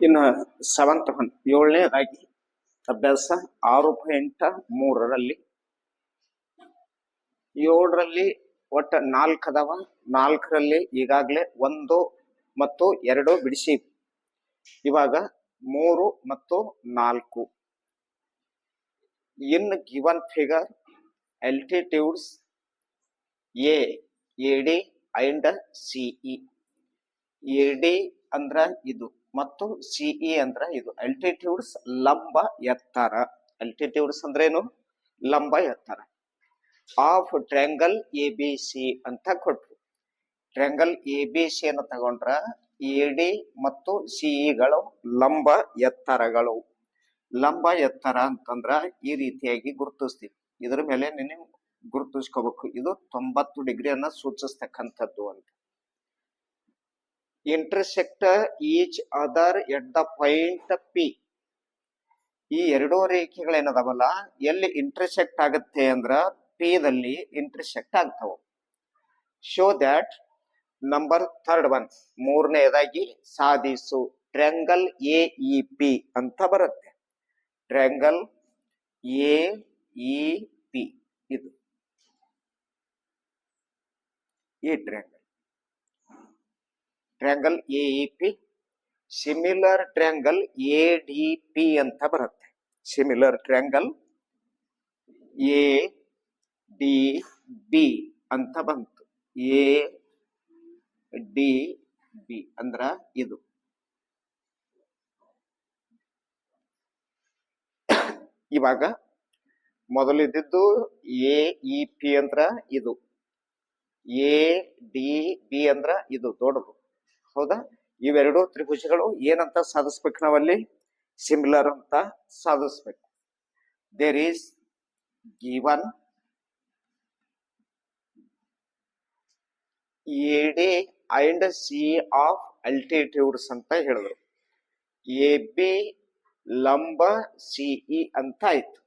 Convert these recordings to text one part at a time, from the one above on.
ಇನ್ನು 7th one 7ನೇದಾಗಿ ಅಭ್ಯಾಸ 6.3ರಲ್ಲಿ 7ರಲ್ಲಿ ಒಟ್ಟು 4 ಅದಾವ. 4ರಲ್ಲಿ ಈಗಾಗಲೇ 1 ಮತ್ತು 2 ಬಿಡಿಸಿ, ಇವಾಗ 3 ಮತ್ತು 4. In given figure altitudes A, AD and CE. AD ಅಂದ್ರ ಇದು ಮತ್ತು CE ಅಂದ್ರ ಇದು. ಅಲ್ಟಿಟ್ಯೂಡ್ಸ್ ಲಂಬ ಎತ್ತರ. ಅಲ್ಟಿಟ್ಯೂಡ್ಸ್ ಅಂದ್ರೇನು? ಲಂಬ ಎತ್ತರ. ಆಫ್ ಟ್ರ್ಯಾಂಗಲ್ ABC ಅಂತ ಕೊಟ್ರು. ಟ್ರ್ಯಾಂಗಲ್ ABC ಅನ್ನು ತಗೊಂಡ್ರ AD ಮತ್ತು CE ಗಳು ಲಂಬ ಎತ್ತರಗಳು. ಲಂಬ ಎತ್ತರ ಅಂತಂದ್ರ ಈ ರೀತಿಯಾಗಿ ಗುರುತಿಸ್ತೀವಿ. ಇದ್ರ ಮೇಲೆ ನೀವು ಗುರುತಿಸ್ಕೋಬೇಕು, ಇದು 90 ಡಿಗ್ರಿಯನ್ನ ಸೂಚಿಸ್ತಕ್ಕಂಥದ್ದು ಅಂತ. Intersect each other at the point P. ಈ ಎರಡೂ ರೇಖೆಗಳೇನದಾವಲ್ಲ ಎಲ್ಲಿ ಇಂಟರ್ಸೆಕ್ಟ್ ಆಗುತ್ತೆ ಅಂದ್ರ P ದಲ್ಲಿ ಇಂಟರ್ಸೆಕ್ಟ್ ಆಗ್ತಾವ. Show that number 3rd one, 3ನೇದಾಗಿ ಸಾಧಿಸು ಟ್ರ್ಯಾಂಗಲ್ AEP ಅಂತ ಬರುತ್ತೆ. ಟ್ರ್ಯಾಂಗಲ್ AEP ಇದು ಈ triangle AEP. Similar triangle ADP ಅಂತ ಬರುತ್ತೆ. ಸಿಮಿಲರ್ ಟ್ರ್ಯಾಂಗಲ್ ADB ಅಂತ ಬಂತು. ADB ಅಂದ್ರ ಇದು. ಇವಾಗ ಮೊದಲಿದ್ದು AEP ಅಂದ್ರ ಇದು, ADB ಅಂದ್ರ ಇದು ದೊಡ್ಡದು. ಹೌದಾ? ಇವೆರಡು ತ್ರಿಭುಜಗಳು ಏನಂತ ಸಾಧಿಸ್ಬೇಕು ನಾವಲ್ಲಿ? ಸಿಮಿಲರ್ ಅಂತ ಸಾಧಿಸ್ಬೇಕು. There is given AD and CE of altitudes ಅಂತ ಹೇಳಿದ್ರು. AB ಲಂಬ CE ಅಂತ ಆಯ್ತು.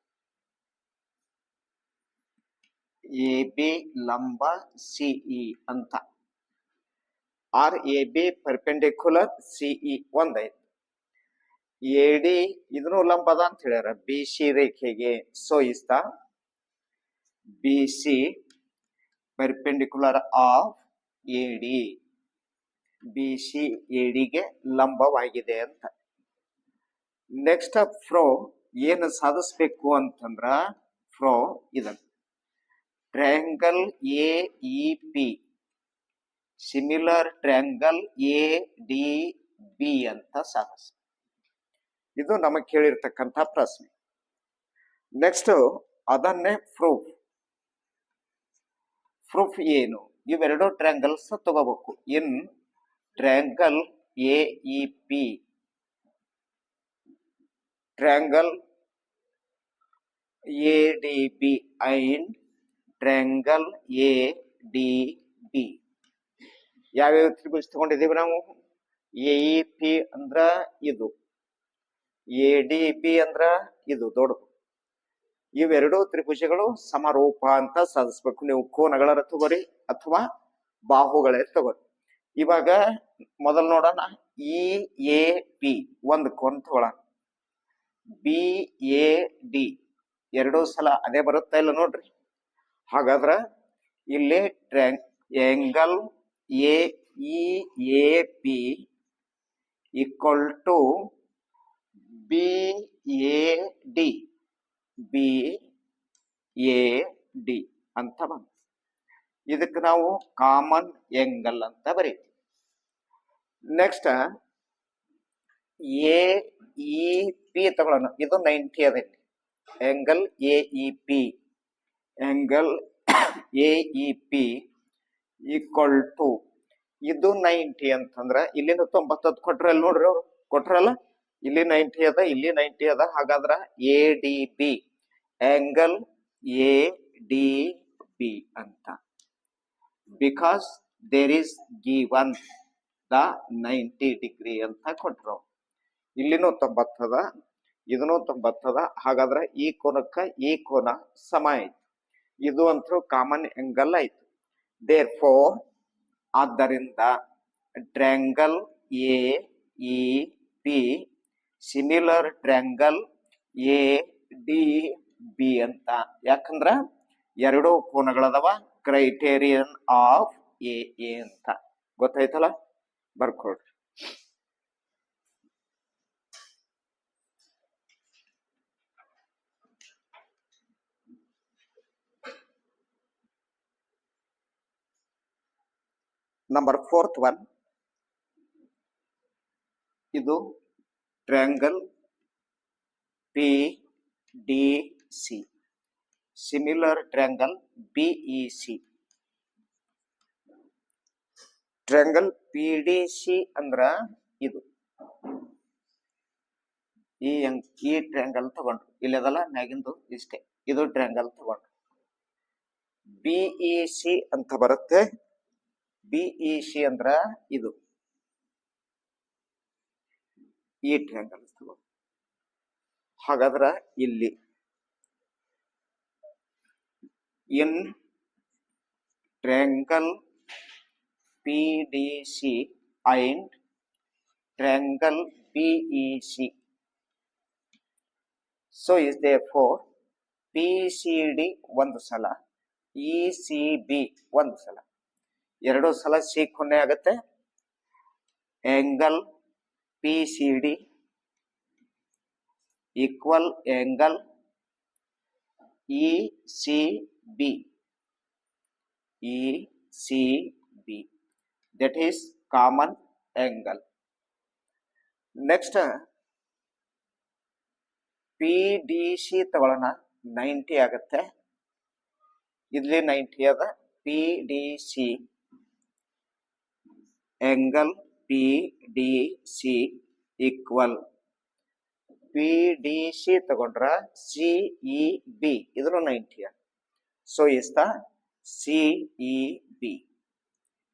AB ಲಂಬ CE ಅಂತ. ಆರ್ AB ಪರ್ಪೆಂಡಿಕ್ಯುಲರ್ CE ಒಂದಾಯ್ತು. AD ಇದನ್ನು ಲಂಬದ ಅಂತ ಹೇಳ್ಯಾರ BC ರೇಖೆಗೆ. So is the BC perpendicular of AD. BC AD ಗೆ ಲಂಬವಾಗಿದೆ ಅಂತ. ನೆಕ್ಸ್ಟ್ ಫ್ರೋ ಏನು ಸಾಧಿಸ್ಬೇಕು ಅಂತಂದ್ರ ಫ್ರೋ ಇದನ್ನ triangle AEP similar triangle ADB ಅಂತ ಸಾಧಿಸ. ಇದು ನಮಗೆ ಕೇಳಿರ್ತಕ್ಕಂಥ ಪ್ರಶ್ನೆ. ನೆಕ್ಸ್ಟ್ ಅದನ್ನೇ ಪ್ರೂಫ್. ಪ್ರೂಫ್ ಏನು? ಇವೆರಡು ಟ್ರ್ಯಾಂಗಲ್ಸ್ ತಗೋಬೇಕು. In triangle AEP triangle ADB and triangle ADB. ಯಾವ್ಯಾವ ತ್ರಿಭುಜ ತಗೊಂಡಿದ್ದೀವಿ ನಾವು? AEP ಅಂದ್ರ ಇದು, ADB ಅಂದ್ರ ಇದು ದೊಡ್ಡದು. ಇವೆರಡು ತ್ರಿಭುಜಗಳು ಸಮರೂಪ ಅಂತ ಸಾಧಿಸ್ಬೇಕು. ನೀವು ಕೋನಗಳ ತಗೋರಿ ಅಥವಾ ಬಾಹುಗಳೇ ತಗೋರಿ. ಇವಾಗ ಮೊದಲು ನೋಡೋಣ EAP ಒಂದು ಕೋನ ತಗೊಳ್ಳೋಣ. BAD ಎರಡೂ ಸಲ ಅದೇ ಬರುತ್ತಾ ಇಲ್ಲ ನೋಡ್ರಿ. ಹಾಗಾದ್ರ ಇಲ್ಲಿ angle AEAP equal to BAD ಅಂತ ಬಂತು. ಇದಕ್ಕೆ ನಾವು ಕಾಮನ್ ಆಂಗಲ್ ಅಂತ ಬರೀತೀವಿ. ನೆಕ್ಸ್ಟ್ AEP ತಗೊಳ್ಳೋಣ. ಇದು 90 ಅದ. ಆಂಗಲ್ AEP ಈಕ್ವಲ್ ಟು ಇದು 90 ಅಂತಂದ್ರ ಇಲ್ಲಿಂದ 90 ಕೊಟ್ರಲ್ಲ ನೋಡ್ರಿ, ಅವ್ರು ಕೊಟ್ರಲ್ಲ. ಇಲ್ಲಿ 90 ಅದ, ಇಲ್ಲಿ 90 ಅದ. ಹಾಗಾದ್ರ ADB ಆಂಗಲ್ ADB ಅಂತ. Because there is given the 90 degree ಅಂತ ಕೊಟ್ರು. ಇಲ್ಲಿನೂ 90 ಅದ, ಇದನ್ನು 90 ಅದ. ಹಾಗಾದ್ರೆ ಈ ಕೋನಕ್ಕ ಈ ಕೋನ ಸಮ ಆಯ್ತು. ಇದು ಅಂತೂ ಕಾಮನ್ ಆಂಗಲ್ ಆಯ್ತು. ದೇರ್ ಫೋರ್ ಆದ್ದರಿಂದ triangle AEP P similar triangle A D B ಅಂತ. ಯಾಕಂದ್ರ ಎರಡು ಕೋನಗಳದವ, ಕ್ರೈಟೇರಿಯನ್ ಆಫ್ ಎ ಅಂತ. ಗೊತ್ತಾಯ್ತಲ್ಲ, ಬರ್ಕೊಡ್ರಿ. ನಂಬರ್ 4th ಒನ್, ಇದು triangle P D C, similar triangle BE C. Triangle P D C ಅಂದ್ರ ಇದು ಈ ಟ್ರ್ಯಾಂಗಲ್ ತಗೊಂಡ್ರು, ಇಲ್ಲದಲ್ಲ ಮ್ಯಾಗಿಂದು ಇಷ್ಟೇ, ಇದು ಟ್ರ್ಯಾಂಗಲ್ ತಗೊಂಡ್ರು. ಬಿಇ ಸಿ ಅಂತ ಬರುತ್ತೆ. ಬಿಇ ಸಿ ಅಂದ್ರ ಇದು ಈ ಟ್ರ್ಯಾಂಗಲ್ ತಗೊಂಡು. ಹಾಗಾದ್ರ ಇಲ್ಲಿ in triangle P D C and triangle BE C, so is therefore PCD ಒಂದು ಸಲ, ಇಸಿಬಿ ಒಂದು ಸಲ, ಎರಡು ಸಲ ಸಿ ಕೊನೆ ಆಗುತ್ತೆ. Angle PCD equal angle ECB, ECB, that is common angle. Next PDC ತಗೊಳ್ಳೋಣ, 90 ಆಗುತ್ತೆ. ಇಲ್ಲಿ 90 ಅದ. PDC angle PDC equal PDC ತಗೊಂಡ್ರ CEB, ಇದನ್ನು 90. So is the CEB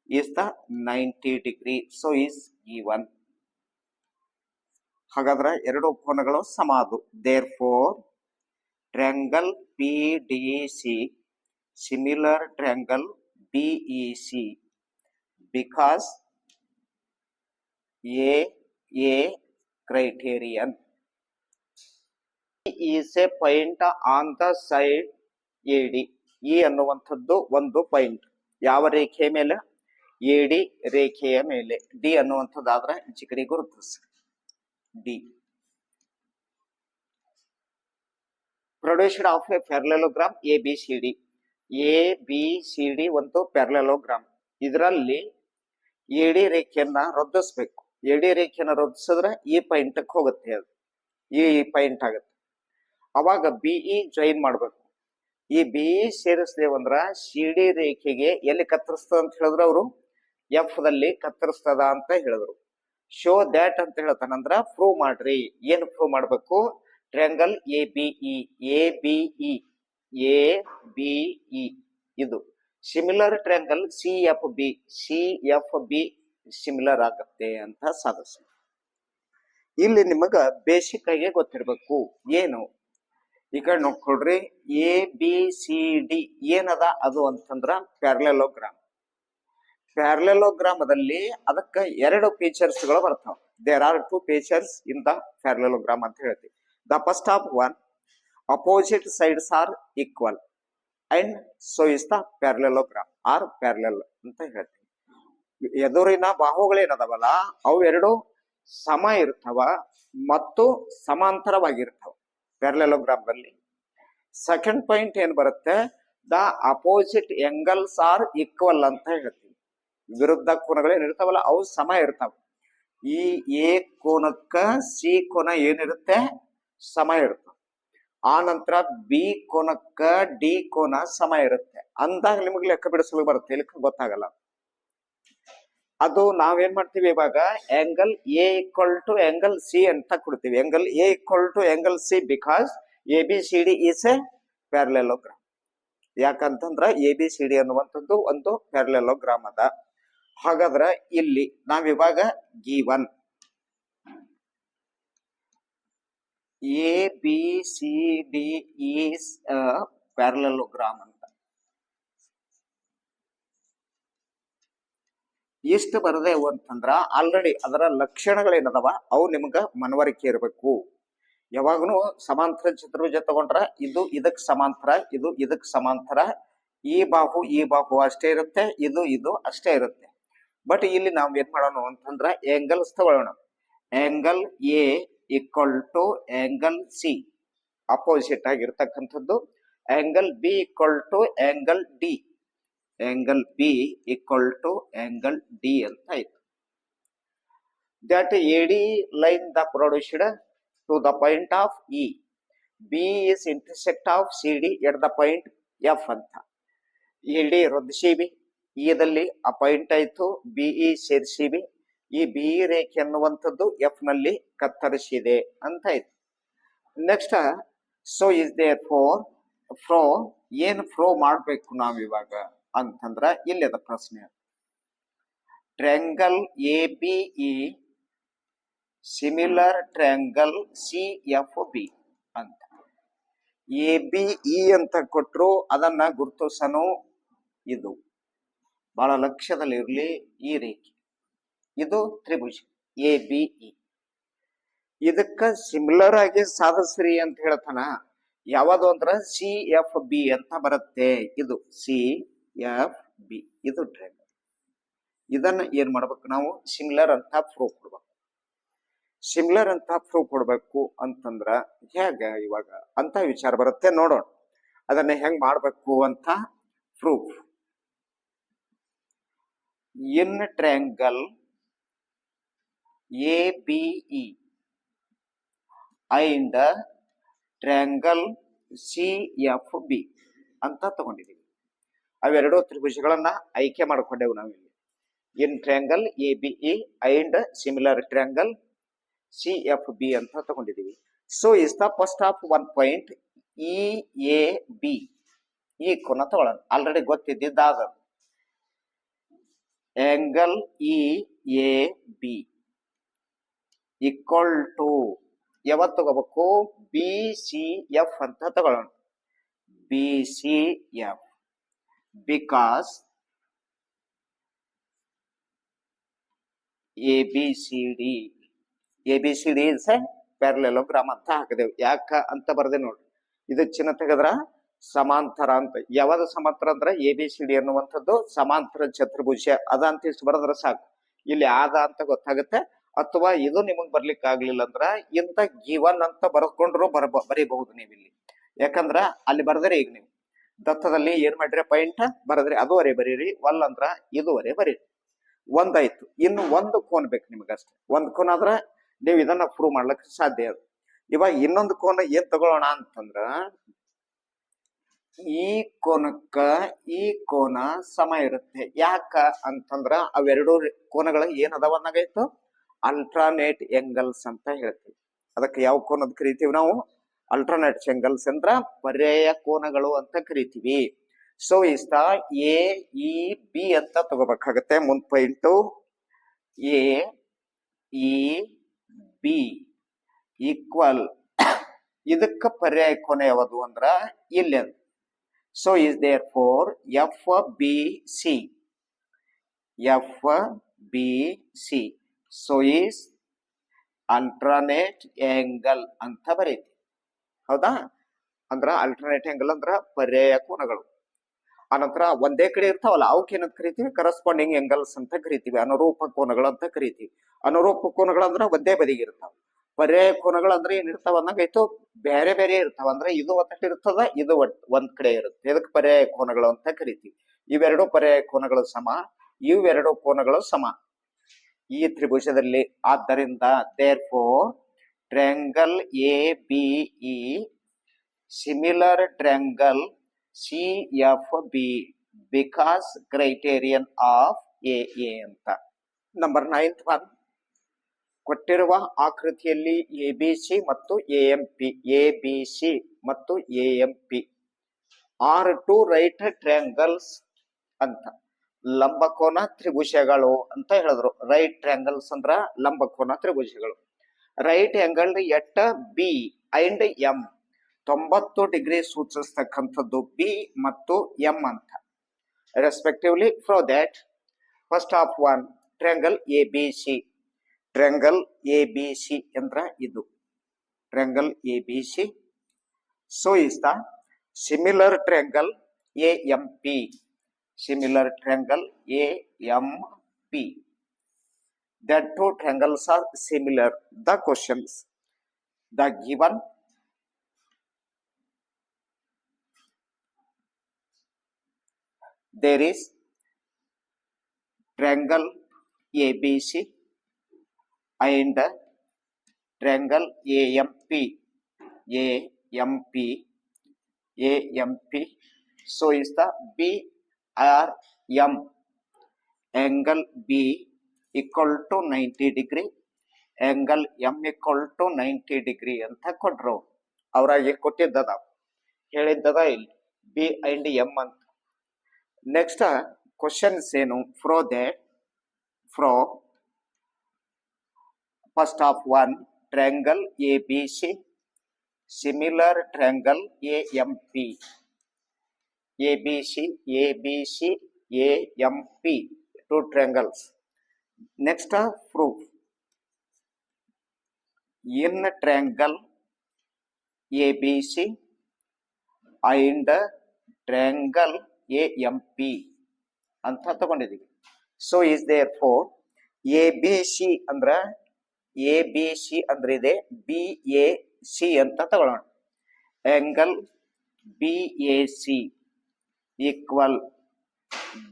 is the 90 degree. So is given. ಹಾಗಾದ್ರೆ ಎರಡು ಕೋನಗಳು ಸಮ ಆದವು. Therefore triangle PDC similar triangle BEC because A criterion. is a point on the side AD. ಈ ಅನ್ನುವಂಥದ್ದು ಒಂದು ಪಾಯಿಂಟ್ ಯಾವ ರೇಖೆಯ ಮೇಲೆ? AD ರೇಖೆಯ ಮೇಲೆ. ಡಿ ಅನ್ನುವಂಥದ್ದಾದ್ರೆ ಈಚೆ ಕಡೆ ಗುರುತಿಸಿ D. Produced of A parallelogram ABCD. ABCD ಒಂದು ಪ್ಯಾರಲೆಲೋಗ್ರಾಮ್. ಇದರಲ್ಲಿ AD ರೇಖೆಯನ್ನ ರದ್ದಿಸ್ಬೇಕು. AD ರೇಖೆಯನ್ನ ರದ್ದಿಸಿದ್ರೆ ಈ ಪಾಯಿಂಟ್ಗೆ ಹೋಗುತ್ತೆ, ಅದು ಈ ಪಾಯಿಂಟ್ ಆಗುತ್ತೆ. ಅವಾಗ BE ಜಾಯಿನ್ ಮಾಡ್ಬೇಕು. ಈ BE ಸೇರಿಸ್ದೇವಂದ್ರ CD ರೇಖೆಗೆ ಎಲ್ಲಿ ಕತ್ತರಿಸ್ತದ ಅಂತ ಹೇಳಿದ್ರು ಅವರು? F ದಲ್ಲಿ ಕತ್ತರಿಸ್ತದ ಅಂತ ಹೇಳಿದ್ರು. ಶೋ ದ್ಯಾಟ್ ಅಂತ ಹೇಳ್ತಾನಂದ್ರ ಪ್ರೂವ್ ಮಾಡ್ರಿ. ಏನು ಪ್ರೂವ್ ಮಾಡ್ಬೇಕು? ಟ್ರ್ಯಾಂಗಲ್ ABE ಇದು ಸಿಮಿಲರ್ ಟ್ರ್ಯಾಂಗಲ್ CFB ಸಿಮಿಲರ್ ಆಗುತ್ತೆ ಅಂತ ಸಾಧಿಸ. ಇಲ್ಲಿ ನಿಮಗ ಬೇಸಿಕ್ ಆಗಿ ಗೊತ್ತಿರ್ಬೇಕು ಏನು. ಈ ಕಡೆ ನೋಡ್ಕೊಡ್ರಿ, ABCD ಏನದ ಅದು ಅಂತಂದ್ರ ಪ್ಯಾರಲೆಲೋಗ್ರಾಮ್. ಪ್ಯಾರಲೆಲೋಗ್ರಾಮದಲ್ಲಿ ಅದಕ್ಕೆ ಎರಡು ಫೀಚರ್ಸ್ ಗಳು ಬರ್ತಾವ. There are 2 features in the parallelogram ಅಂತ ಹೇಳ್ತೀವಿ. The first of one, opposite sides are equal and so is the parallelogram are parallel ಅಂತ ಹೇಳ್ತೀವಿ. ಎದುರಿನ ಬಾಹುಗಳೇನದವಲ್ಲ ಅವು ಎರಡು ಸಮ ಇರ್ತಾವ ಮತ್ತು ಸಮಾಂತರವಾಗಿರ್ತಾವ ಪ್ಯಾರಲೆಲೋಗ್ರಾಮ್ದಲ್ಲಿ. ಸೆಕೆಂಡ್ ಪಾಯಿಂಟ್ ಏನ್ ಬರುತ್ತೆ? The opposite angles are equal ಅಂತ ಹೇಳ್ತೀವಿ. ವಿರುದ್ಧ ಕೋನಗಳು ಏನಿರ್ತಾವಲ್ಲ ಅವು ಸಮ ಇರ್ತಾವ. ಈ ಎ ಕೋನಕ್ಕ ಸಿ ಕೋನ ಏನಿರುತ್ತೆ? ಸಮ ಇರ್ತಾವ. ಆ ನಂತರ ಬಿ ಕೋನಕ್ಕ ಡಿ ಕೋನ ಸಮ ಇರುತ್ತೆ. ಅಂದಾಗ ನಿಮಗೆ ಲೆಕ್ಕ ಬಿಡಿಸಲು ಬರುತ್ತೆ, ಲೆಕ್ಕ ಗೊತ್ತಾಗಲ್ಲ. ಅದು ನಾವೇನ್ ಮಾಡ್ತೀವಿ ಇವಾಗ? Angle A equal to angle C ಅಂತ ಕೊಡ್ತೀವಿ. Angle A equal to angle C because ABCD is a parallelogram. ಯಾಕಂತಂದ್ರ ABCD ಅನ್ನುವಂಥದ್ದು ಒಂದು ಪ್ಯಾರಲೆಲೋಗ್ರಾಮ್ ಅದ. ಹಾಗಾದ್ರ ಇಲ್ಲಿ ನಾವಿವಾಗ given ABCD is a parallelogram ಅಂತ. ಇಷ್ಟು ಬರದೇವು ಅಂತಂದ್ರ ಆಲ್ರೆಡಿ ಅದರ ಲಕ್ಷಣಗಳೇನದವ ಅವು ನಿಮ್ಗ ಮನವರಿಕೆ ಇರಬೇಕು. ಯಾವಾಗನು ಸಮಾಂತರ ಚತುರ್ಭುಜ ತಗೊಂಡ್ರ ಇದು ಇದಕ್ ಸಮಾಂತರ, ಇದು ಇದಕ್ ಸಮಾಂತರ, ಈ ಬಾಹು ಅಷ್ಟೇ ಇರುತ್ತೆ, ಇದು ಅಷ್ಟೇ ಇರುತ್ತೆ. ಬಟ್ ಇಲ್ಲಿ ನಾವ್ ಏನ್ ಮಾಡೋಣ ಅಂತಂದ್ರ ಆಂಗಲ್ಸ್ ತಗೊಳ್ಳೋಣ. Angle A equal to angle C opposite ಆಗಿರ್ತಕ್ಕಂಥದ್ದು. Angle B equal to angle D, angle B equal to angle D ಅಂತ ಆಯ್ತು. That AD line the produced to the point of E. B is intersect of CD at the point F ಅಂತ. AD ರದ್ದಿಸಿಬಿ, ಇದಲ್ಲಿ ಆ point ಆಯ್ತು, BE ಸೇರಿಸಿಬಿ, ಈ BE ರೇಖೆ ಅನ್ನುವಂಥದ್ದು F ನಲ್ಲಿ ಕತ್ತರಿಸಿದೆ ಅಂತ ಆಯ್ತು. Next so is there pro ಏನ್ ಫ್ರೋ ಮಾಡ್ಬೇಕು ನಾವ್ ಇವಾಗ ಅಂತಂದ್ರ ಇಲ್ಲಿ ಅದ ಪ್ರಶ್ನೆ. Triangle ABE similar triangle CFB ಅಂತ. ABE ಅಂತ ಕೊಟ್ರು ಅದನ್ನ ಗುರುತಿಸನು. ಇದು ಬಹಳ ಲಕ್ಷ್ಯದಲ್ಲಿ ಇರ್ಲಿ. ಈ ರೇಖೆ ಇದು ತ್ರಿಭುಜ ABE. ಇದಕ್ಕ ಸಿಮಿಲರ್ ಆಗಿ ಸಾಧಿಸ್ರಿ ಅಂತ ಹೇಳ್ತಾನ. ಯಾವುದು ಅಂದ್ರ CFB ಅಂತ ಬರುತ್ತೆ. ಇದು CFB, ಇದು ಟ್ರಯಾಂಗಲ್. ಇದನ್ನ ಏನ್ ಮಾಡ್ಬೇಕು ನಾವು? ಸಿಮಿಲರ್ ಅಂತ ಪ್ರೂವ್ ಕೊಡ್ಬೇಕು. ಸಿಮಿಲರ್ ಅಂತ ಪ್ರೂವ್ ಕೊಡ್ಬೇಕು ಅಂತಂದ್ರ ಹೇಗ ಇವಾಗ ಅಂತ ವಿಚಾರ ಬರುತ್ತೆ. ನೋಡೋಣ ಅದನ್ನ ಹೆಂಗ್ ಮಾಡ್ಬೇಕು ಅಂತ. Proof in triangle ABE and triangle CFB ಅಂತ ತಗೊಂಡಿದೀವಿ. ಅವೆರಡು ತ್ರಿಭುಜಗಳನ್ನ ಆಯ್ಕೆ ಮಾಡ್ಕೊಂಡೆವು ನಾವಿಲ್ಲಿ. In triangle ABE and similar triangle CFB ಅಂತ ತಗೊಂಡಿದೀವಿ. So is the first of one point EAB. ಈ ಕೋನ ತಗೊಳ್ಳೋಣ, ಆಲ್ರೆಡಿ ಗೊತ್ತಿದ್ದಿದ್ದಾದ. ಆಂಗಲ್ EAB ಈಕ್ವಲ್ ಟು ಯಾವತ್ತು ತಗೋಬೇಕು? BCF ಅಂತ ತಗೊಳ್ಳೋಣ. BCF because ABCD is a parallelogram ಅಂತ ಹಾಕಿದೆವು. ಯಾಕ ಅಂತ ಬರ್ದೆ ನೋಡ್ರಿ. ಇದು ಚಿನ್ನ ತೆಗೆದ್ರ ಸಮಾಂತರ ಅಂತ. ಯಾವಾಗ ಸಮಾಂತರ ಅಂದ್ರ ABCD ಅನ್ನುವಂಥದ್ದು ಸಮಾಂತರ ಚತುರ್ಭುಜ ಅದ ಅಂತ ಇಷ್ಟು ಬರದ್ರ ಸಾಕು. ಇಲ್ಲಿ ಆದ ಅಂತ ಗೊತ್ತಾಗುತ್ತೆ. ಅಥವಾ ಇದು ನಿಮಗ್ ಬರ್ಲಿಕ್ಕೆ ಆಗ್ಲಿಲ್ಲ ಅಂದ್ರ ಇಂತ ಗಿವನ್ ಅಂತ ಬರ್ಕೊಂಡ್ರು ಬರೀಬಹುದು ನೀವು ಇಲ್ಲಿ. ಯಾಕಂದ್ರ ಅಲ್ಲಿ ಬರ್ದ್ರೆ ಈಗ ನೀವು ದತ್ತದಲ್ಲಿ ಏನ್ ಮಾಡ್ರಿ ಪಾಯಿಂಟ್ ಬರದ್ರಿ ಅದುವರೆ ಬರೀರಿ, ಒಲ್ ಅಂದ್ರ ಇದುವರೆ ಬರೀರಿ. ಒಂದಾಯ್ತು. ಇನ್ನು ಒಂದು ಕೋನ್ ಬೇಕು ನಿಮಗಷ್ಟೇ. ಒಂದ್ ಕೋನ್ ಆದ್ರ ನೀವು ಇದನ್ನ ಪ್ರೂವ್ ಮಾಡ್ಲಿಕ್ಕೆ ಸಾಧ್ಯ. ಇವಾಗ ಇನ್ನೊಂದು ಕೋನ ಏನ್ ತಗೊಳ್ಳೋಣ ಅಂತಂದ್ರ ಈ ಕೋನಕ್ಕ ಈ ಕೋನ ಸಮ ಇರುತ್ತೆ. ಯಾಕ ಅಂತಂದ್ರ ಅವೆರಡು ಕೋನಗಳ ಏನ್ ಅದಾವ ಅನ್ನಂಗಾಯ್ತು? ಅಲ್ಟ್ರಾನೇಟ್ ಎಂಗಲ್ಸ್ ಅಂತ ಹೇಳ್ತೀವಿ. ಅದಕ್ಕೆ ಯಾವ ಕೋನದ್ ಕರಿತೀವಿ ನಾವು? ಅಲ್ಟ್ರಾನೇಟ್ ಎಂಗಲ್ಸ್ ಅಂದ್ರ ಪರ್ಯಾಯ ಕೋನಗಳು ಅಂತ ಕರಿತೀವಿ. ಸೊ ಇಸ್ ದ AEB ಅಂತ ತಗೋಬೇಕಾಗತ್ತೆ. ಮುಂದ್ ಪಾಯಿಂಟು AEB ಈಕ್ವಲ್ ಇದಕ್ಕ ಪರ್ಯಾಯ ಕೋನ ಯಾವುದು ಅಂದ್ರ ಇಲ್ಲಿ ಅಂತ. So is therefore FBC. So is alternate angle ಅಂತ ಬರೀತಿ. ಹೌದಾ? ಅಂದ್ರ ಅಲ್ಟರ್ನೇಟ್ ಆಂಗಲ್ ಅಂದ್ರ ಪರ್ಯಾಯ ಕೋನಗಳು. ಆನಂತರ ಒಂದೇ ಕಡೆ ಇರ್ತಾವಲ್ಲ ಅವಕ್ಕೆ ಏನಂತ ಕರಿತೀವಿ? ಕರಸ್ಪಾಂಡಿಂಗ್ ಆಂಗಲ್ಸ್ ಅಂತ ಕರಿತೀವಿ. ಅನುರೂಪ ಕೋನಗಳು ಅಂತ ಕರಿತೀವಿ. ಅನುರೂಪ ಕೋನಗಳು ಅಂದ್ರ ಒಂದೇ ಬದಿಗೆ ಇರ್ತಾವ. ಪರ್ಯಾಯ ಕೋನಗಳು ಅಂದ್ರೆ ಏನಿರ್ತಾವ ಅನ್ನಂಗಾಯ್ತು? ಬೇರೆ ಬೇರೆ ಇರ್ತಾವ. ಅಂದ್ರೆ ಇದು ಒತ್ತಟ್ಟು ಇರ್ತದ, ಇದು ಒಂದ್ ಕಡೆ ಇರುತ್ತೆ. ಇದಕ್ಕೆ ಪರ್ಯಾಯ ಕೋನಗಳು ಅಂತ ಕರಿತೀವಿ. ಇವೆರಡು ಪರ್ಯಾಯ ಕೋನಗಳು ಸಮ, ಇವೆರಡು ಕೋನಗಳು ಸಮ ಈ ತ್ರಿಭುಜದಲ್ಲಿ. ಆದ್ದರಿಂದ therefore triangle ABE similar triangle CFB because criterion of AA ಅಂತ. ನಂಬರ್ 9th ಒನ್, ಕೊಟ್ಟಿರುವ ಆಕೃತಿಯಲ್ಲಿ ABC ಮತ್ತು AMP are two right triangles ಅಂತ. ಲಂಬಕೋನ ತ್ರಿಭುಜಗಳು ಅಂತ ಹೇಳಿದ್ರು. ರೈಟ್ ಟ್ರಯಾಂಗಲ್ಸ್ ಅಂದ್ರ ಲಂಬಕೋನ ತ್ರಿಭುಜಗಳು. Right angle at B and M 90 degree ಸೂಚಿಸ್ತಕ್ಕಂಥದ್ದು B ಮತ್ತು M ಅಂತ respectively. From that first of one triangle A B C. Triangle A B C ಅಂದ್ರ ಇದು triangle A B C. So is the similar triangle A M P. Similar triangle AMP. That two triangles are similar. The questions, the given there is triangle ABC and triangle AMP. AMP. So is the BRM. Angle B equal to 90 degree. Angle M equal to 90 degree ಅಂತ ಕೊಟ್ರು. ಅವರಾಗೆ ಕೊಟ್ಟಿದ್ದದ ಹೇಳಿದ್ದದ ಇಲ್ಲಿ B and M ಅಂತ. Next questions ಏನು from first of one triangle A B C similar triangle A M P. ABC, AMP, two triangles. Next, proof. In triangle ABC and triangle AMP ಅಂತ ತಗೊಂಡಿದ್ದೀವಿ. So is therefore ABC ಅಂದ್ರೆ ಇದೆ BAC ಅಂತ ತಗೊಳ್ಳೋಣ. Angle BAC equal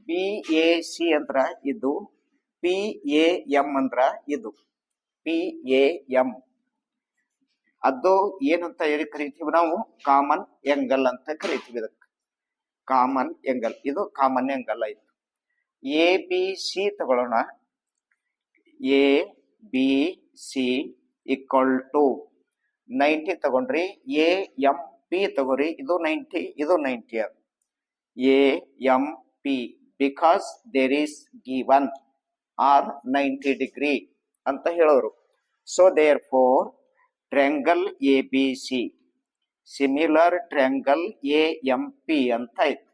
BAC ಅಂದ್ರ ಇದು PAM ಅಂದ್ರ ಇದು PAM. ಅದು ಏನಂತ ಹೇಳಿ ಕರಿತೀವಿ ನಾವು ಕಾಮನ್ ಎಂಗಲ್ ಅಂತ ಕರಿತೀವಿ. ಇದಕ್ಕೆ ಕಾಮನ್ ಎಂಗಲ್, ಇದು ಕಾಮನ್ ಎಂಗಲ್ ಆಯ್ತು. ABC ತಗೊಳ್ಳೋಣ. ABC ಈಕ್ವಲ್ ಟು 90 ತಗೊಂಡ್ರಿ. AMP ತಗೋರಿ, ಇದು 90 ಇದು 90. AMP because there is given or 90 degree ಅಂತ ಹೇಳೋರು. So therefore triangle ABC similar triangle AMP ಅಂತ ಆಯ್ತು.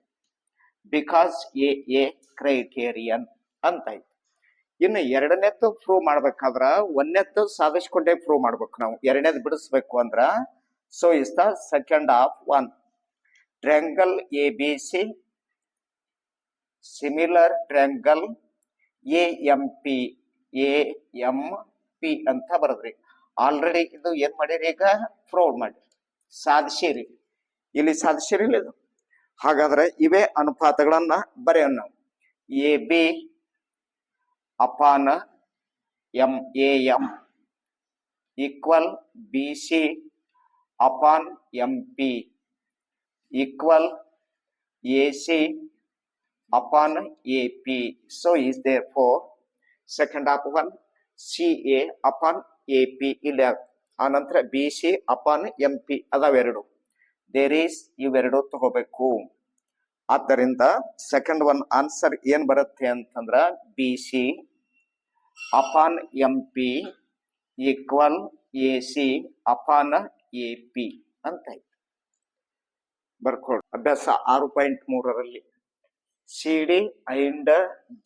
because AA criterion ಅಂತ ಆಯ್ತು. ಇನ್ನು ಎರಡನೇದ್ದು ಪ್ರೂವ್ ಮಾಡ್ಬೇಕಾದ್ರ ಒಂದನೇದ್ದು ಸಾಧಿಸ್ಕೊಂಡೇ ಪ್ರೂವ್ ಮಾಡ್ಬೇಕು ನಾವು. ಎರಡನೇದು ಬಿಡಿಸ್ಬೇಕು ಅಂದ್ರ so is the second of one. Triangle ABC similar triangle AMP ಅಂತ ಬರದ್ರಿ. ಆಲ್ರೆಡಿ ಇದು ಏನ್ ಮಾಡಿರಿ, ಈಗ ಪ್ರೂವ್ ಮಾಡಿ ಸಾಧಿಸಿರಿ. ಇಲ್ಲಿ ಸಾಧಿಸಿರಿ ಇದು. ಹಾಗಾದ್ರೆ ಇವೇ ಅನುಪಾತಗಳನ್ನ ಬರೆಯೋಣ ನಾವು. AB ಅಪಾನ MAM equal BC upon MP equal AC upon AP. So is therefore second of one CA upon AP ಇಲ್ಲ. ಆನಂತರ BC upon MP ಅದಾವೆರಡು. ದೇರ್ ಈಸ್ ಇವೆರಡು ತಗೋಬೇಕು. ಆದ್ದರಿಂದ ಸೆಕೆಂಡ್ ಒನ್ ಆನ್ಸರ್ ಏನ್ ಬರುತ್ತೆ ಅಂತಂದ್ರ BC upon MP equal AC upon AP ಅಂತ ಆಯ್ತು. ಬರ್ಕೊಳ್ಳಿ. ಅಭ್ಯಾಸ 6.3ರಲ್ಲಿ CD and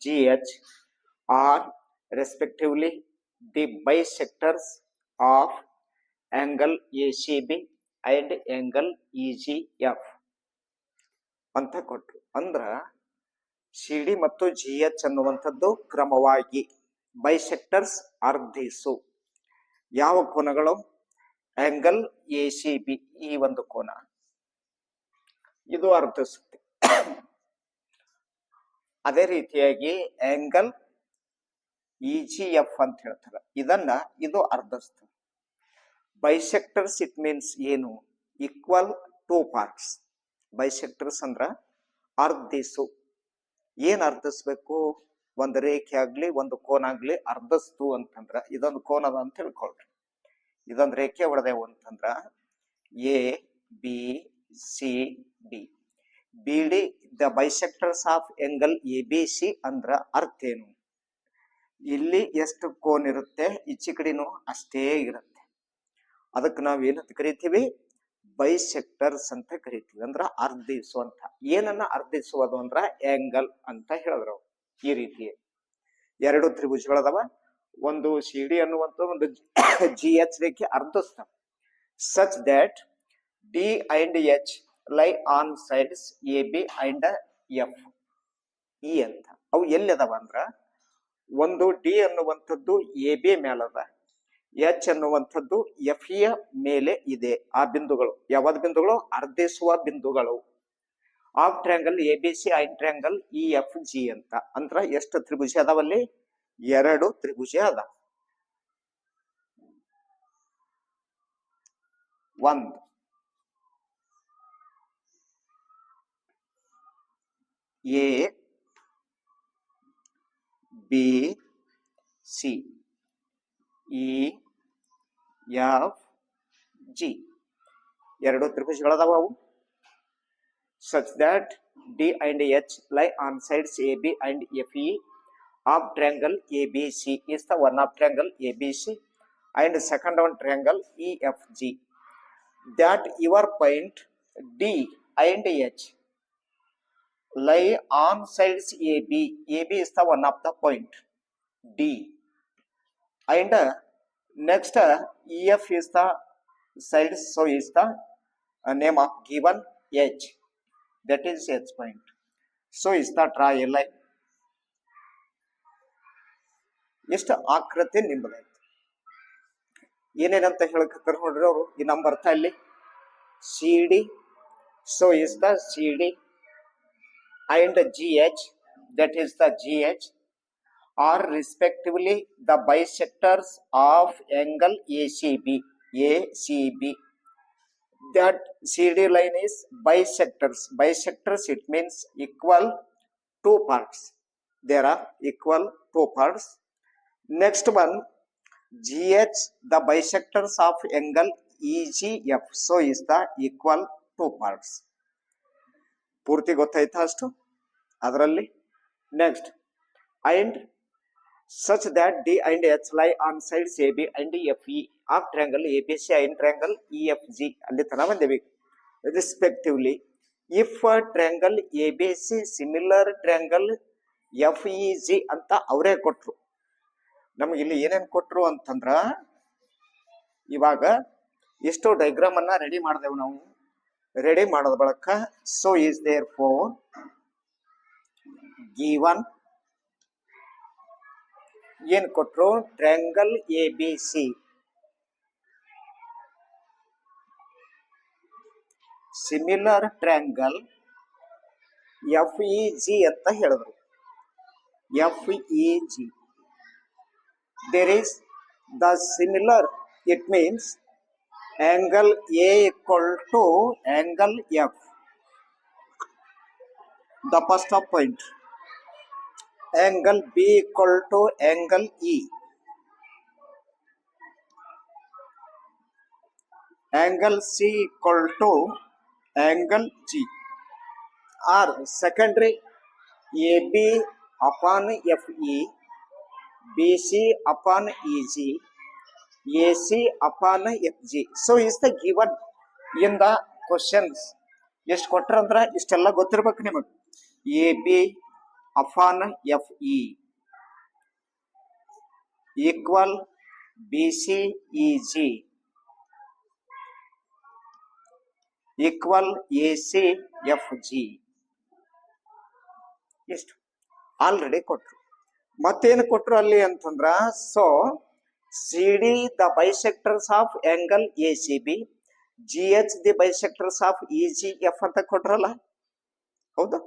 GH are respectively the bisectors of angle ACB and angle EGF ಅಂತ ಕೊಟ್ರು. ಅಂದ್ರ CD ಮತ್ತು GH ಅನ್ನುವಂಥದ್ದು ಕ್ರಮವಾಗಿ ಬೈಸೆಕ್ಟರ್ಸ್ ಅರ್ಧಿಸು ಯಾವ ಕೋನಗಳು? ಆಂಗಲ್ ACB ಈ ಒಂದು ಕೋನ ಇದು ಅರ್ಧಿಸುತ್ತೆ. ಅದೇ ರೀತಿಯಾಗಿ ಆಂಗಲ್ EGF ಅಂತ ಹೇಳ್ತಾರೆ, ಇದು ಅರ್ಧಿಸ್ತದೆ. ಬೈಸೆಕ್ಟರ್ಸ್ ಇಟ್ ಮೀನ್ಸ್ ಏನು? Equal to parts. ಬೈಸೆಕ್ಟರ್ಸ್ ಅಂದ್ರ ಅರ್ಧಿಸು. ಏನ್ ಅರ್ಧಿಸ್ಬೇಕು? ಒಂದು ರೇಖೆ ಆಗ್ಲಿ ಒಂದು ಕೋನ ಆಗ್ಲಿ ಅರ್ಧಿಸ್ತು ಅಂತಂದ್ರ ಇದೊಂದು ಕೋನ ಅದ ಅಂತ ತಿಳ್ಕೊಳ್ರಿ. ಇದೊಂದು ರೇಖೆ ಹೊಡೆದೆವು ಅಂತಂದ್ರ ABCD BD the bisectors of angle ABC ಅಂದ್ರ ಅರ್ಥ ಏನು? ಇಲ್ಲಿ ಎಷ್ಟು ಕೋನ್ ಇರುತ್ತೆ, ಈಚೆ ಕಡೆನೂ ಅಷ್ಟೇ ಇರುತ್ತೆ. ಅದಕ್ಕೆ ನಾವ್ ಏನಂತ ಕರಿತೀವಿ? ಬೈಸೆಕ್ಟರ್ಸ್ ಅಂತ ಕರಿತೀವಿ. ಅಂದ್ರ ಅರ್ಧಿಸುವಂತ. ಏನನ್ನ ಅರ್ಧಿಸುವುದು ಅಂದ್ರ ಆಂಗಲ್ ಅಂತ ಹೇಳಿದ್ರು. ಈ ರೀತಿ ಎರಡು ತ್ರಿಭುಜಗಳದಾವ. ಒಂದು ಸಿ ಡಿ ಅನ್ನುವಂತ ಒಂದು ಜಿ ಎಚ್ ರೇಖೆ ಅರ್ಧಿಸ್ತಾವ. Such that D and H lie on sides A B and F E ಅಂತ. ಅವು ಎಲ್ಲಿ ಅದಾವ ಅಂದ್ರ, ಒಂದು ಡಿ ಅನ್ನುವಂಥದ್ದು ಎ ಬಿ ಮೇಲದ, ಎಚ್ ಅನ್ನುವಂಥದ್ದು ಎಫ್ ಇ ಮೇಲೆ ಇದೆ. ಆ ಬಿಂದುಗಳು ಯಾವ್ದು ಬಿಂದುಗಳು? ಅರ್ಧಿಸುವ ಬಿಂದುಗಳು. Of triangle A B C and triangle E F G ಅಂತ. ಅಂದ್ರ ಎಷ್ಟು ತ್ರಿಭುಜ ಅದಾವಲ್ಲಿ? ಎರಡು ತ್ರಿಭುಜ ಅದ. ಒಂದು A B C E F G ಎರಡು ತ್ರಿಭುಜಗಳದಾವ ಅವು. such that D and H lie on sides AB and FE of triangle ABC is the one of triangle ABC and second one triangle EFG. That your point D and H lie on sides AB. AB is the one of the point D. And next EF is the sides, so is the name of given H. That is H point. So is the draw a line. ಎಷ್ಟು ಆಕೃತಿ ನಿಂಬುದಾಯ್ತು. ಏನೇನಂತ ಹೇಳಕತ್ತಾರ ನೋಡ್ರಿ ಅವರು ಈ ನಮ್ಮ ಬರ್ತಾ ಇಲ್ಲಿ C D. So is the C D and G H, that is the G H are respectively the bisectors of angle A C B. That CD line is bisectors. Bisectors, it means equal two parts. There are equal two parts. Next one, GH, the bisectors of angle EGF. So is the equal two parts. ಪೂರ್ತಿ ಗೊತ್ತಾಯ್ತಾ ಅಷ್ಟು ಅದರಲ್ಲಿ? Next, and such that D and H lie on sides AB and FE of triangle ABC and triangle EFG. ಅಲ್ಲಿ ತನ ಬಂದೇವಿ. Respectively, if triangle ABC similar triangle FEG ಅಂತ ಅವರೇ ಕೊಟ್ರು. ನಮ್ಗೆ ಇಲ್ಲಿ ಏನೇನ್ ಕೊಟ್ರು ಅಂತಂದ್ರ, ಇವಾಗ ಎಷ್ಟು ಡೈಗ್ರಾಮ್ ಅನ್ನ ರೆಡಿ ಮಾಡಿದೆವು ನಾವು. ರೆಡಿ ಮಾಡೋದ ಬಳಕ so is therefore given ಏನ್ ಕೊಟ್ರು? Triangle A B C similar triangle F E G ಅಂತ ಹೇಳಿದ್ರು. F E G there is the similar, it means angle A equal to angle F, the first of point. Angle B equal to angle E. Angle C equal to angle G. Or secondary AB upon FE, BC upon EG, AC upon FG. So is the given in the questions. ಎಷ್ಟು ಕೊಟ್ಟರಂದ್ರ ಇಷ್ಟೆಲ್ಲ ಗೊತ್ತಿರ್ಬೇಕು ನಿಮಗೆ. AB upon FE equal BC EG equal AC FG. ಎಷ್ಟು already ಕೊಟ್ರು. ಮತ್ತೇನು ಕೊಟ್ರು ಅಲ್ಲಿ ಅಂತಂದ್ರ, so C D the bisectors of angle A C B, G H the bisectors of E G F ಅಂತ ಕೊಟ್ರಲ್ಲ. ಹೌದು,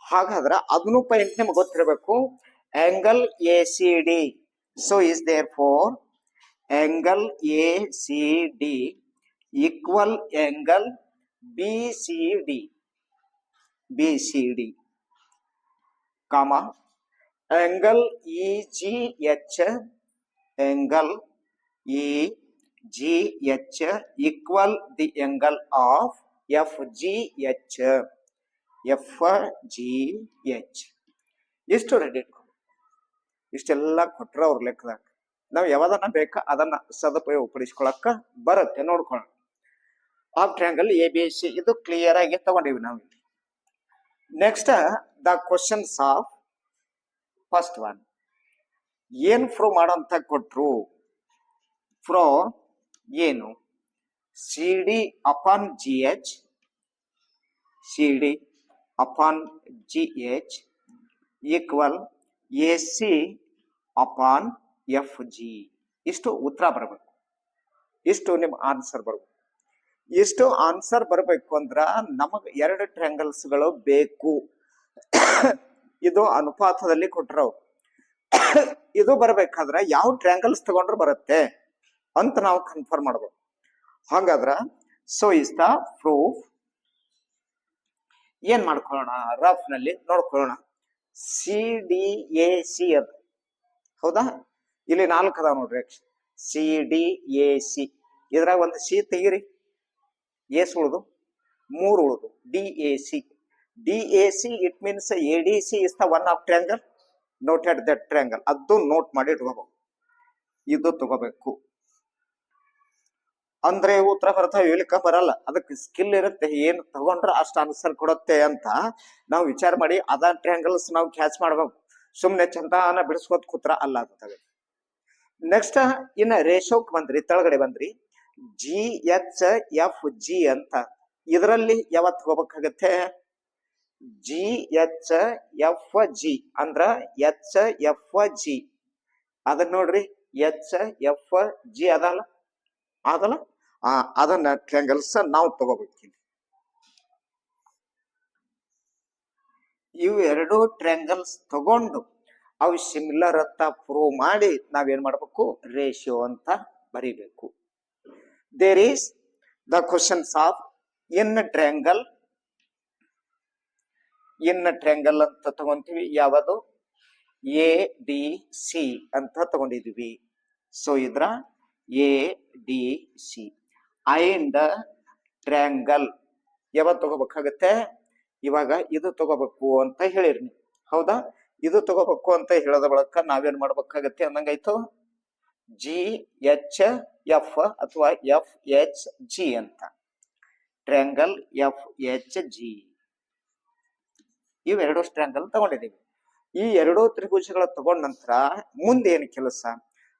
ಹಾಗಾದ್ರೆ ಅದನ್ನು ಪಾಯಿಂಟ್ ನಿಮ್ಗೆ ಗೊತ್ತಿರಬೇಕು. Angle A C D, so is therefore angle A C D equal angle B C D, comma angle E G H, angle E G H equal the angle of F G H, F G H. ಇಷ್ಟು ready ಇಟ್ಕೊಂಡು ಇಷ್ಟೆಲ್ಲ ಕೊಟ್ರ ಅವ್ರ ಲೆಕ್ಕದಾಗ ನಾವು ಯಾವ್ದನ್ನ ಬೇಕಾ ಅದನ್ನ ಸದುಪಯೋಗ ಪಡಿಸ್ಕೊಳಕ್ಕ ಬರುತ್ತೆ. ನೋಡ್ಕೊಳ್ಳೋಣ. Of triangle A B C ಇದು ಕ್ಲಿಯರ್ ಆಗಿ ತಗೊಂಡಿವಿ ನಾವು. Next the questions of first one. ಏನ್ ಪ್ರೂವ್ ಮಾಡಂತ ಕೊಟ್ರು? ಫ್ರೋ ಏನು? C D upon G H, C D upon G H equal A C upon F G. ಇಷ್ಟು ಉತ್ತರ ಬರಬೇಕು, ಇಷ್ಟು ನಿಮ್ ಆನ್ಸರ್ ಬರಬೇಕು. ಇಷ್ಟು ಆನ್ಸರ್ ಬರಬೇಕು ಅಂದ್ರ ನಮಗ್ 2 ಟ್ರ್ಯಾಂಗಲ್ಸ್ಗಳು ಬೇಕು. ಇದು ಅನುಪಾತದಲ್ಲಿ ಕೊಟ್ರವ್. ಇದು ಬರ್ಬೇಕಾದ್ರೆ ಯಾವ ಟ್ರ್ಯಾಂಗಲ್ಸ್ ತಗೊಂಡ್ರು ಬರುತ್ತೆ ಅಂತ ನಾವು ಕನ್ಫರ್ಮ್ ಮಾಡ್ಬೇಕು. ಹಾಗಾದ್ರ ಸೊ ಇಸ್ ದ ಪ್ರೂಫ್. ಏನ್ ಮಾಡ್ಕೊಳ್ಳೋಣ, ರಫ್ ನಲ್ಲಿ ನೋಡ್ಕೊಳ್ಳೋಣ. ಸಿ ಡಿ ಎ ಸಿ ಅದ, ಹೌದಾ? ಇಲ್ಲಿ 4 ಅದಾವ ನೋಡ್ರಿ. ಸಿ ಡಿ ಎ ಸಿ, ಇದ್ರಾಗ ಒಂದು ಸಿ ತೆಗಿರಿ, ಎಸ್ ಉಳಿದು 3 ಉಳಿದು. D A C, D A C it means A D C is the one of triangle. Noted that triangle, ಅದು ನೋಟ್ ಮಾಡಿ ಇಟ್ಕೋಬೇಕು. ಇದು ತಗೋಬೇಕು ಅಂದ್ರೆ ಉತ್ತರ ಬರ್ತಾವ, ಹೇಳಿಕ ಬರಲ್ಲ. ಅದಕ್ಕೆ ಸ್ಕಿಲ್ ಇರುತ್ತೆ, ಏನ್ ತಗೊಂಡ್ರೆ ಅಷ್ಟು ಆನ್ಸರ್ ಕೊಡುತ್ತೆ ಅಂತ ನಾವು ವಿಚಾರ ಮಾಡಿ ಅದ ಟ್ರ್ಯಾಂಗಲ್ಸ್ ನಾವು ಕ್ಯಾಚ್ ಮಾಡ್ಬೇಕು. ಸುಮ್ನೆ ಚಂದಾನ ಬಿಡಿಸ್ಕೋತ ಕೂತ್ರ ಅಲ್ಲ ಅಂತ. ನೆಕ್ಸ್ಟ್ ಇನ್ನ ರೇಷೋಕ್ ಬಂದ್ರಿ, ತೆಳಗಡೆ ಬಂದ್ರಿ. ಜಿ ಎಚ್ ಎಫ್ ಜಿ ಅಂತ, ಇದರಲ್ಲಿ ಯಾವತ್ ತಗೋಬೇಕಾಗತ್ತೆ? ಜಿ ಎಚ್ ಎಫ್ ಜಿ ಅಂದ್ರ ಎಚ್ ಎಫ್ ಜಿ. ಅದನ್ನ ನೋಡ್ರಿ, ಎಚ್ ಎಫ್ ಜಿ ಅದಲ್ಲ, ಅದಲ್ಲ, ಅದನ್ನ ಟ್ರ್ಯಾಂಗಲ್ಸ್ ನಾವು ತಗೋಬೇಕು. ಇವು 2 ಟ್ರ್ಯಾಂಗಲ್ಸ್ ತಗೊಂಡು ಅವು ಸಿಮಿಲರ್ ಅಂತ ಪ್ರೂವ್ ಮಾಡಿ ನಾವೇನ್ ಮಾಡ್ಬೇಕು? ರೇಷಿಯೋ ಅಂತ ಬರಿಬೇಕು. There is the questions of in triangle. In triangle ಅಂತ ತಗೊಂತೀವಿ, ಯಾವುದು? ಎ ಡಿ ಸಿ ಅಂತ ತಗೊಂಡಿದೀವಿ. ಸೊ ಇದ್ರ A D C. And triangle ಯಾವತ್ತು ತಗೋಬೇಕಾಗತ್ತೆ? ಇವಾಗ ಇದು ತಗೋಬೇಕು ಅಂತ ಹೇಳಿರ್ನಿ, ಹೌದಾ? ಇದು ತಗೋಬೇಕು ಅಂತ ಹೇಳದ ಬಳಕ ನಾವೇನ್ ಮಾಡ್ಬೇಕಾಗತ್ತೆ ಅಂದಂಗಾಯ್ತು? ಜಿ ಎಚ್ ಎಫ್ ಅಥವಾ ಎಫ್ ಎಚ್ ಜಿ ಅಂತ. ಟ್ರ್ಯಾಂಗಲ್ ಎಫ್ ಎಚ್ ಜಿ, ಇವ್ 2 ಟ್ರ್ಯಾಂಗಲ್ ತಗೊಂಡಿದ್ದೀವಿ. ಈ 2 ತ್ರಿಭುಜಗಳ ತಗೊಂಡ ನಂತರ ಮುಂದೆ ಏನು ಕೆಲಸ?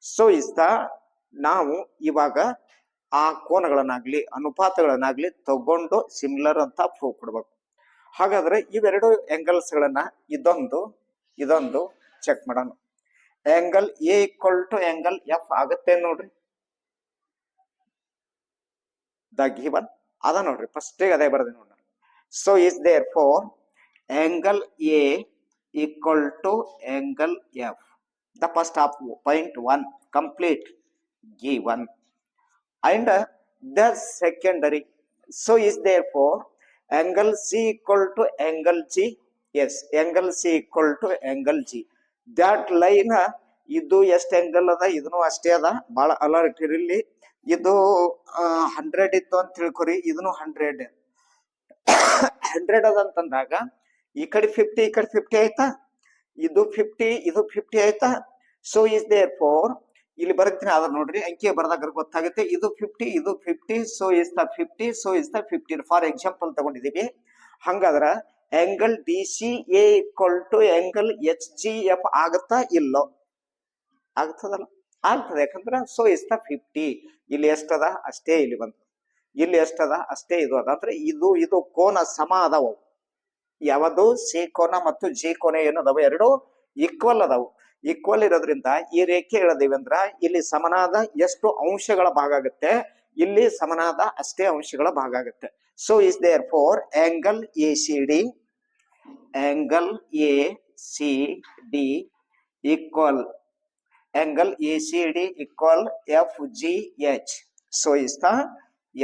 ಸೊ ಇಸ್ ದ, ನಾವು ಇವಾಗ ಆ ಕೋನಗಳನ್ನಾಗ್ಲಿ ಅನುಪಾತಗಳನ್ನಾಗ್ಲಿ ತಗೊಂಡು ಸಿಮಿಲರ್ ಅಂತ ಪ್ರೂವ್ ಕೊಡ್ಬೇಕು. ಹಾಗಾದ್ರೆ ಇವೆರಡು ಆಂಗಲ್ಸ್ ಗಳನ್ನ ಇದೊಂದು ಚೆಕ್ ಮಾಡೋಣ. Angle A equal to angle F ಆಗುತ್ತೆ ನೋಡ್ರಿ. ದ ಗಿವನ್ ಅದ ನೋಡ್ರಿ, ಫಸ್ಟ್ ಅದೇ ಬರ್ದೆ ನೋಡ್ರಿ. So is therefore angle A equal to angle F. The first of point 1 complete given, and the secondary. So is therefore angle C equal to angle G. Yes, angle C equal to angle G. That line ಇದು ಎಷ್ಟು angle ಅದ, ಇದನ್ನು ಅಷ್ಟೇ ಅದ. ಬಹಳ alert ಇರಲಿ. ಇದು 100 ಇತ್ತು ಅಂತ ತಿಳ್ಕೊರಿ, ಇದನ್ನು 100 ಅದಂತಂದಾಗ ಈ ಕಡೆ 50 ಈ ಕಡೆ 50 ಆಯ್ತಾ, ಇದು 50 ಇದು 50 ಆಯ್ತಾ. ಸೊ ಇಸ್ ದೇರ್ ಫೋರ್, ಇಲ್ಲಿ ಬರ್ತೀನಿ ಅದ್ರ ನೋಡ್ರಿ, ಅಂಕಿ ಬರ್ದಾಗ ಗೊತ್ತಾಗುತ್ತೆ. ಇದು 50 ಇದು 50, so is the 50, so is the 50. For example ತಗೊಂಡಿದೀವಿ. ಹಂಗಾದ್ರ angle D C A equal to angle H G F ಆಗತ್ತಾ? ಇಲ್ಲೋ? ಆಗ್ತದಲ್ಲ? ಆಗ್ತದೆ. ಯಾಕಂದ್ರ ಸೊ ಇಸ್ ದ 50. ಇಲ್ಲಿ ಎಷ್ಟದ ಅಷ್ಟೇ ಇಲ್ಲಿ ಬಂತು, ಇಲ್ಲಿ ಎಷ್ಟದ ಅಷ್ಟೇ ಇದು ಅದ. ಅಂದ್ರೆ ಇದು ಕೋನ ಸಮ ಅದಾವು. ಯಾವುದು? ಸಿ ಕೋನ ಮತ್ತು ಜಿ ಕೋನ ಏನದಾವ? 2 ಈಕ್ವಲ್ ಅದಾವು. ಈಕ್ವಲ್ ಇರೋದ್ರಿಂದ ಈ ರೇಖೆ ಎಳೆದಿವಿ ಅಂದ್ರ ಇಲ್ಲಿ ಸಮನಾದ ಎಷ್ಟು ಅಂಶಗಳ ಭಾಗ ಆಗುತ್ತೆ, ಇಲ್ಲಿ ಸಮನಾದ ಅಷ್ಟೇ ಅಂಶಗಳ ಭಾಗ ಆಗುತ್ತೆ. So is therefore angle A C D, angle A C D equal angle ACD equal FGH. So is the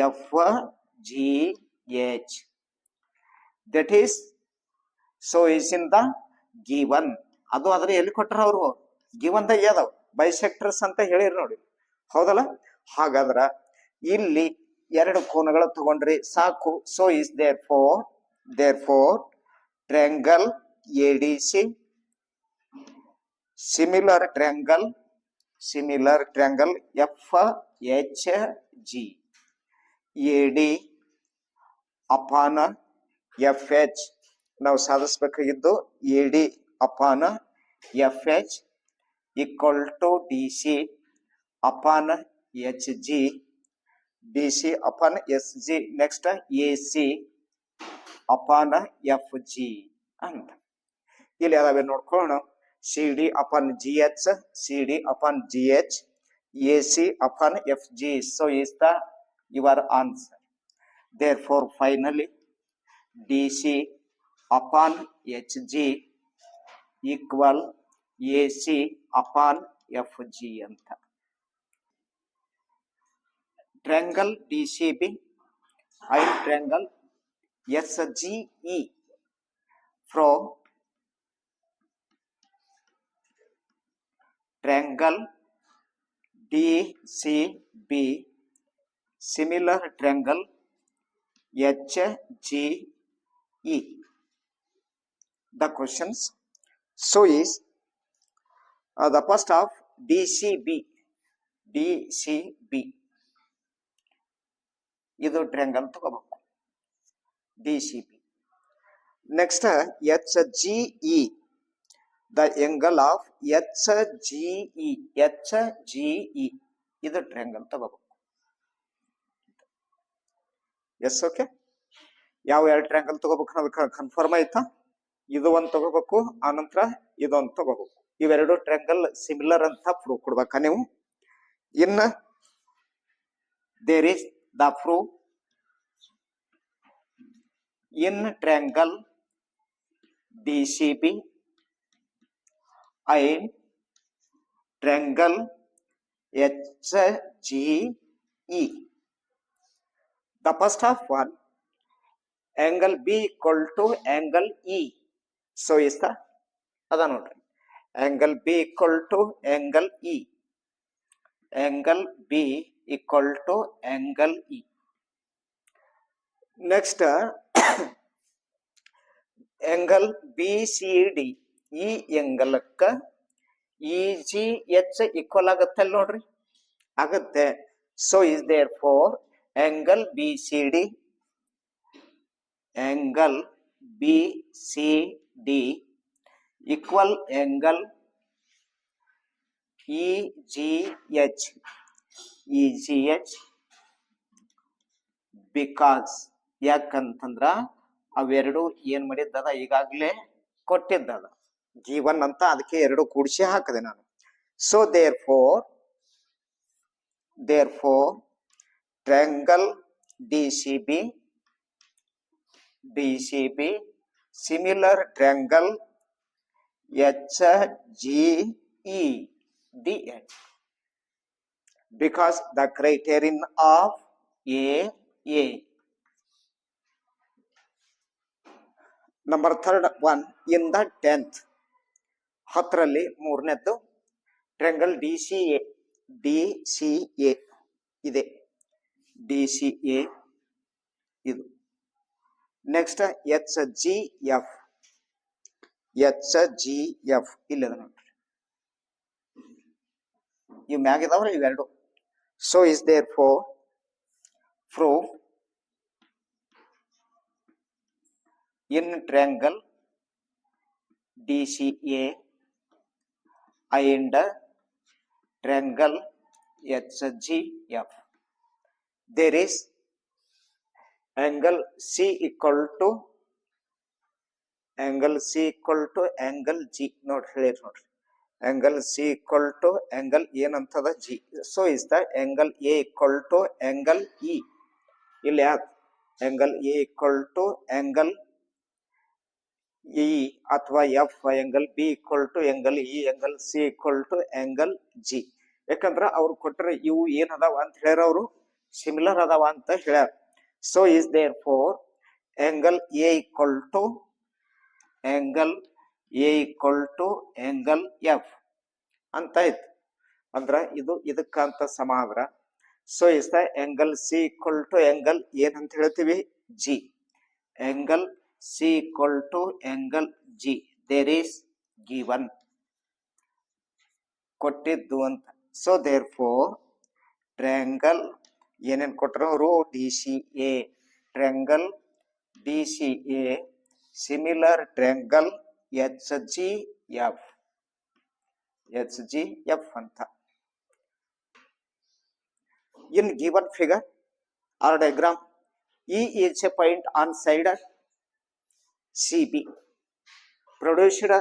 FGH. That is, so is in the given. ಅದು ಆದ್ರೆ ಎಲ್ಲಿ ಕೊಟ್ಟರ ಅವರು? ಗಿವನ್ ದಾಗ ಯಾವ್ದಾವ್ ಬೈಸೆಕ್ಟರ್ಸ್ ಅಂತ ಹೇಳಿರಿ ನೋಡಿ, ಹೌದಲ್ಲ? ಹಾಗಾದ್ರ ಇಲ್ಲಿ 2 ಕೋನಗಳು ತಗೊಂಡ್ರಿ ಸಾಕು. So is therefore triangle ADC, similar triangle FHG, AD upon FH. ನಾವು ಸಾಧಿಸಬೇಕಾಗಿದ್ದು AD upon FH equal to DC upon HG, DC upon SG, next AC upon FG ಅಂತ. ಇಲ್ಲಿ ಅದಾವೆ ನೋಡ್ಕೊಳ್ಳೋಣ. CD upon GH, CD upon GH, AC upon FG. So is the your answer. Therefore finally DC upon HG equal AC upon FG ಅಂತ. Triangle DCB and triangle SGE from triangle DCB similar triangle HGE. The questions. So is the first of DCB. ಇದು triangle ತಗೋಬೇಕು DCB. Next HGE, the angle of HGE, ಇದು triangle ತಗೋಬೇಕು. Yes okay. ಯಾವ ಎರಡು triangle ತಗೋಬೇಕು ಅನ್ನೋದು confirm ಆಯ್ತಾ? ಇದು ಒಂದು ತಗೋಬೇಕು, ಆನಂತರ ಇದೊಂದು ತಗೋಬೇಕು. ಇವೆರಡು ಟ್ರಯಾಂಗಲ್ ಸಿಮಿಲರ್ ಅಂತ ಪ್ರೂವ್ ಕೊಡ್ಬೇಕಾ ನೀವು. ಇನ್ನ there is the prove in triangle DCB and triangle HGE. The first of one, angle B equal to angle E. So is the other note. Angle B equal to angle E. Angle B equal to angle E. Next, angle BCD, ಈ ಎಂಗಲಕ್ಕ EGH equal ಆಗತ್ತೆ ನೋಡ್ರಿ, ಆಗತ್ತೆ. So is therefore angle BCD equal angle EGH because ಯಾಕಂತಂದ್ರ ಅವೆರಡು ಏನ್ ಮಾಡಿದ್ದದ ಈಗಾಗಲೇ ಕೊಟ್ಟಿದ್ದದ G1 ಅಂತ, ಅದಕ್ಕೆ ಎರಡು ಕೂಡಿಸಿ ಹಾಕದೆ ನಾನು. So therefore triangle DCB similar triangle HGE, the end, because the criterion of A. Number third one, in the 10th, ಹತ್ತರಲ್ಲಿ ಮೂರನೇದ್ದು ಟ್ರಯಾಂಗಲ್ DCA ಇದೆ, DCA ಇದು. ನೆಕ್ಸ್ಟ್ HGF ಇಲ್ಲದ ನೋಡ್ರಿ, ಇವ್ ಮ್ಯಾಗ ಇದಾವ್ರಿ ಇವೆರಡು. So is therefore prove in triangle DCA and triangle HGF there is angle C equal to angle G. ನೋಡ್ರಿ angle C equal to angle ಏನಂತದ G. so is the angle A equal to angle E. ಇಲ್ಲಿ angle A equal to angle E ಅಥವಾ F, angle B equal to angle E, angle C equal to angle G. ಯಾಕಂದ್ರ ಅವ್ರು ಕೊಟ್ಟರೆ ಇವು ಏನ್ ಅದಾವ ಅಂತ ಹೇಳ್ಯಾರ, ಅವರು ಸಿಮಿಲರ್ ಅದಾವ ಅಂತ ಹೇಳ್ಯಾರ. So is therefore angle A equal to angle F ಅಂತ ಆಯ್ತು. ಅಂದ್ರ ಇದು ಇದಕ್ಕಂತ ಸಮ ಆದ್ರ so is the angle C equal to angle ಏನಂತ ಹೇಳ್ತೀವಿ G. angle C equal to angle G there is given ಕೊಟ್ಟಿದ್ದು ಅಂತ. ಸೊ therefore triangle ಏನೇನ್ ಕೊಟ್ಟರು ಅವರು DCA, triangle DCA similar triangle HGF HGF ಅಂತ. In given figure or diagram, E is a point on side CB produced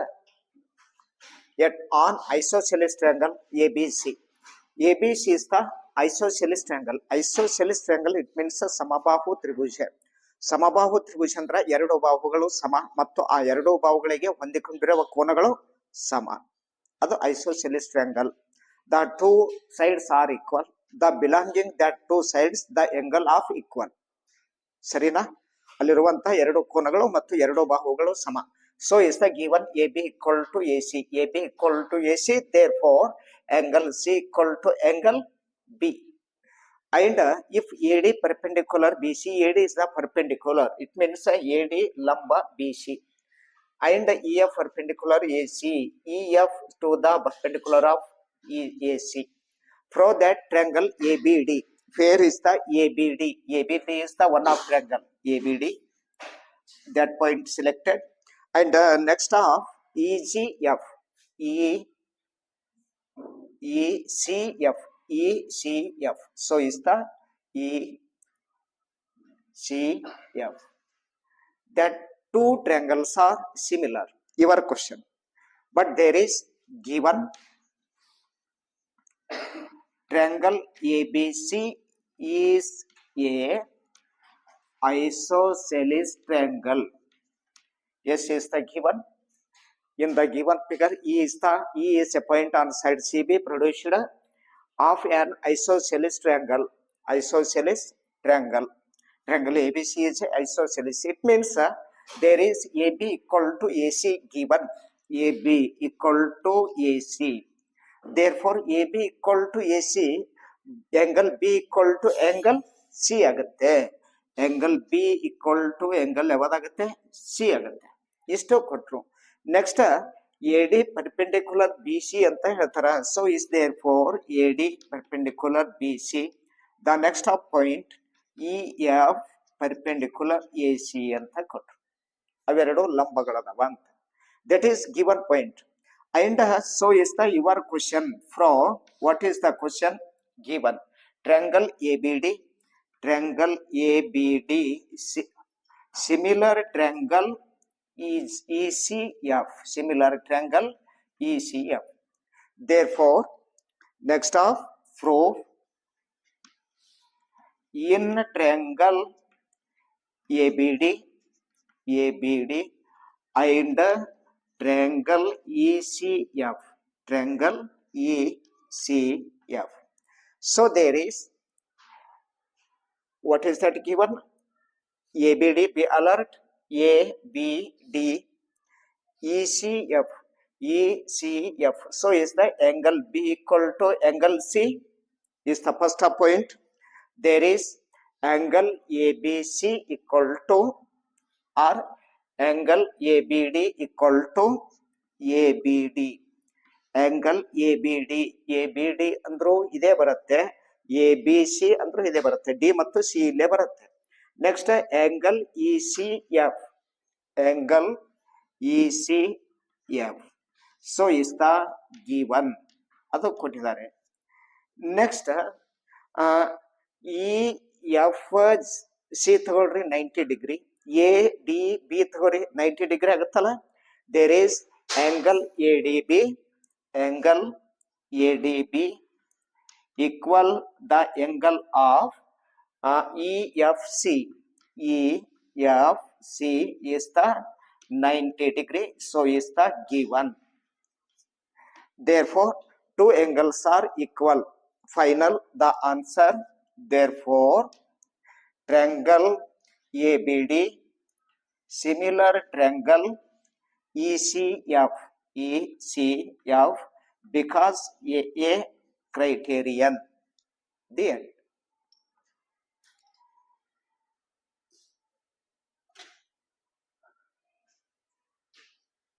yet on isosceles triangle ABC. ABC is the isosceles triangle. Isosceles triangle it means ಸಮಬಾಹು ತ್ರಿಭುಜ. ಸಮಬಾಹು ತ್ರಿಭುಜ ಅಂದ್ರೆ ಎರಡು ಬಾಹುಗಳು ಸಮ ಮತ್ತು ಆ ಎರಡು ಬಾಹುಗಳಿಗೆ ಹೊಂದಿಕೊಂಡಿರುವ ಕೋನಗಳು ಸಮ. ಅದು isosceles triangle. The two sides are equal. The belonging that two sides the angle of equal. ಸರಿನಾ? ಅಲ್ಲಿರುವಂತಹ ಎರಡು ಕೋನಗಳು ಮತ್ತು ಎರಡು ಬಾಹುಗಳು ಸಮ. So is the given AB equal to AC. AB equal to AC. Therefore, angle C equal to angle B. And if AD perpendicular BC, AD is the perpendicular. It means AD lamba BC. And EF perpendicular AC. EF to the perpendicular of AC. From that triangle ABD. Where is the ABD? ABD is the one of triangle ABD. That point selected. And next of EGF. ECF. ECF. So is the ECF. That two triangles are similar. Your question. But there is given triangle ABC is a isosceles triangle. Yes, is the given. In the given figure, E is a point on side CB produced of an isosceles triangle. Isosceles triangle. Triangle ABC is isosceles. It means there is AB equal to AC given. AB equal to AC. Therefore, AB equal to AC, angle B equal to angle C ಆಗುತ್ತೆ. Angle B equal to angle ಯಾವ್ದಾಗುತ್ತೆ? C ಆಗುತ್ತೆ. ಇಷ್ಟು ಕೊಟ್ರು. Next AD perpendicular BC ಅಂತ ಹೇಳ್ತಾರ. So is therefore AD perpendicular BC. The next point EF perpendicular AC ಅಂತ ಕೊಟ್ರು. ಅವೆರಡು ಲಂಬಗಳದವ ಅಂತ. That is given point. And so is the your question from what is the question given? Triangle ABD. Triangle ABD. Similar triangle is ECF. Similar triangle ECF. Therefore, next of proof in triangle ABD and triangle ECF. Triangle ECF. So there is what is that given? ABD, be alert. ABD, ECF, ECF. So is the angle B equal to angle C? Is the first point. There is angle ABC equal to or angle ABD equal to ABD. Angle ABD. ABD ಅಂದ್ರೂ ಇದೇ ಬರುತ್ತೆ. ABC ಅಂದ್ರೂ ಇದೇ ಬರುತ್ತೆ. D ಮತ್ತು C ಇಲ್ಲೇ ಬರುತ್ತೆ. Next angle ECF. Angle ECF. So is the given. ಅದು ಕೊಟ್ಟಿದ್ದಾರೆ. Next EFC ತಗೊಳ್ರಿ 90 ಡಿಗ್ರಿ. ADB ತಗೊಳ್ರಿ 90 ಡಿಗ್ರಿ ಆಗುತ್ತಲ್ಲ. There is angle ADB. Angle ADB equal the angle of EFC. EFC is the 90 degree. So is the given. Therefore, two angles are equal. Final the answer. Therefore, triangle ABD, similar triangle ECF. ECF because a criterion. The end.